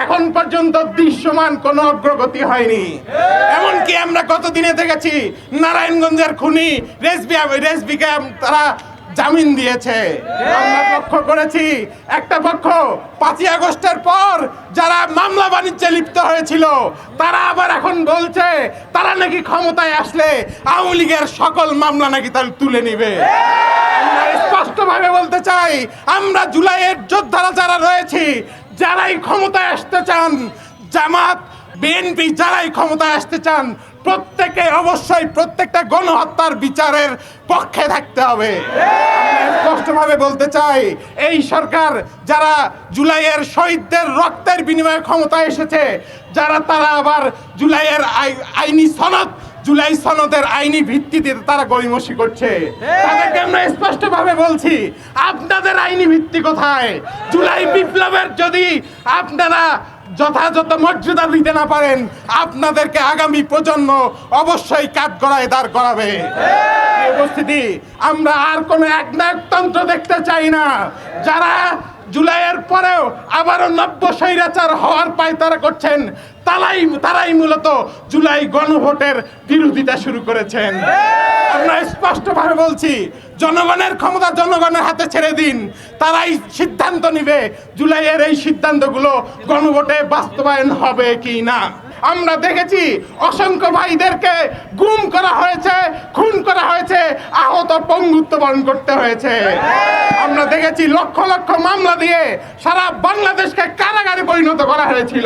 এখন পর্যন্ত দৃশ্যমান কোনো অগ্রগতি হয়নি। এমনকি আমরা গতদিনে দেখেছি নারায়ণগঞ্জের খুনি রেজবিকে তারা জামিন দিয়েছে। আমরা লক্ষ্য করেছি একটা পক্ষ 5ই আগস্টের পর যারা মামলা বাণিজ্যে লিপ্ত হয়েছিল তারা আবার এখন বলছে তারা নাকি ক্ষমতায় আসলে আওয়ামী লীগের সকল মামলা নাকি তারা তুলে নিবে। আমরা স্পষ্টভাবে বলতে চাই, আমরা জুলাইয়ের যোদ্ধারা যারা রয়েছি, যারাই ক্ষমতায় আসতে চান, জামাত বিএনপি যারাই ক্ষমতায় আসতে চান, প্রত্যেকে অবশ্যই প্রত্যেকটা গণহত্যার বিচারের পক্ষে থাকতে হবে। আমরা স্পষ্টভাবে বলতে চাই, এই সরকার যারা জুলাইয়ের শহীদদের রক্তের বিনিময়ে ক্ষমতায় এসেছে, তারা আবার জুলাইয়ের আইনি সনদ, জুলাই সনদের আইনি ভিত্তিতে তারা গড়িমসি করছে। তাদেরকে আমরা স্পষ্টভাবে বলছি, আপনাদের আইনি ভিত্তি কোথায়? জুলাই বিপ্লবের যদি আপনারা যথাযথ মর্যাদা দিতে না পারেন, আপনাদেরকে আগামী প্রজন্ম অবশ্যই কাঠগড়ায় দাঁড় করাবে। উপস্থিতি, আমরা আর কোনো একনায়কতন্ত্র দেখতে চাই না। যারা জুলাইয়ের পরেও আবারও নব্য স্বৈরাচার হওয়ার পায়তারা করছেন, তারাই মূলত জুলাই গণভোটের বিরোধিতা শুরু করেছেন। আমরা স্পষ্টভাবে বলছি, জনগণের ক্ষমতা জনগণের হাতে ছেড়ে দিন, তারাই সিদ্ধান্ত নিবে জুলাইয়ের এই সিদ্ধান্তগুলো গণভোটে বাস্তবায়ন হবে কি না। আমরা দেখেছি অসংখ্য ভাইদেরকে গুম করা হয়েছে, খুন করা হয়েছে, আহত পঙ্গুত্ব বরণ করতে হয়েছে। আমরা দেখেছি লক্ষ লক্ষ মামলা দিয়ে সারা বাংলাদেশকে কারাগারে পরিণত করা হয়েছিল।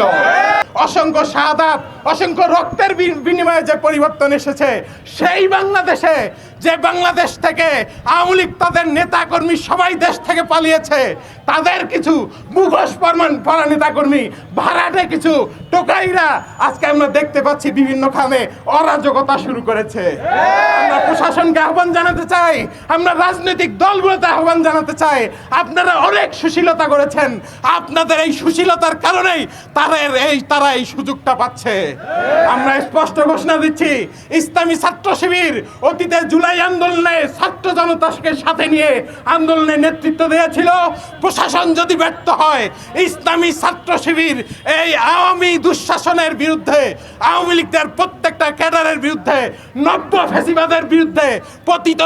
অসংখ্য শাহাদাত, অসংখ্য রক্তের বিনিময়ে যে পরিবর্তন এসেছে, সেই বাংলাদেশে, যে বাংলাদেশ থেকে আওয়ামী লীগ তাদের নেতাকর্মী সবাই দেশ থেকে পালিয়েছে, তাদের কিছু মুখোশ পরা নেতাকর্মী, ভাড়াটে কিছু টোকাইরা আজকে আমরা দেখতে পাচ্ছি বিভিন্নখানে অরাজকতা শুরু করেছে। আমরা প্রশাসনকে আহ্বান জানাতে চাই, আমরা রাজনৈতিক দলগুলোতে আহ্বান জানাতে চাই, আপনারা অনেক সুশীলতা করেছেন, আপনাদের এই সুশীলতার কারণেই তারা এই সুযোগটা পাচ্ছে। আমরা স্পষ্ট ঘোষণা দিচ্ছি, ইসলামী ছাত্র শিবির অতীতে জুলাই আন্দোলনে ছাত্র জনতাকে সাথে নিয়ে আন্দোলনে নেতৃত্ব দিয়েছিল। প্রশাসন যদি ব্যর্থ হয়, ইসলামী ছাত্র শিবির এই আওয়ামী দুঃশাসনের বিরুদ্ধে, আওয়ামী লীগের প্রত্যেকটা ক্যাডারের বিরুদ্ধে, নব্য ফ্যাসিবাদের বিরুদ্ধে, পতিত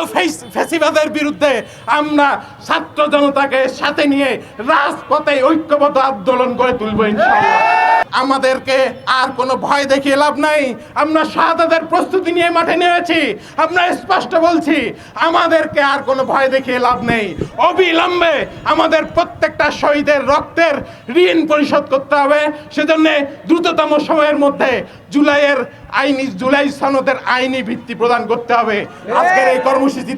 ফ্যাসিবাদের বিরুদ্ধে আমরা ছাত্র জনতাকে সাথে নিয়ে রাজপথে ঐক্যবদ্ধ আন্দোলন করে তুলব ইনশাআল্লাহ। আমাদেরকে আর কোনো ভয় দেখিয়ে লাভ নাই। আমরা শাহাদাতের প্রস্তুতি নিয়ে মাঠে নেমেছি। আমরা স্পষ্ট বলছি, আমাদেরকে আর কোনো ভয় দেখিয়ে লাভ নেই। অবিলম্বে আমাদের প্রত্যেকটা শহীদের রক্তের ঋণ পরিশোধ করতে হবে। সেজন্য দ্রুততম সময়ের মধ্যে জুলাই সনদের আইনি ভিত্তি প্রদান করতে হবে। আজকের এই কর্মসূচি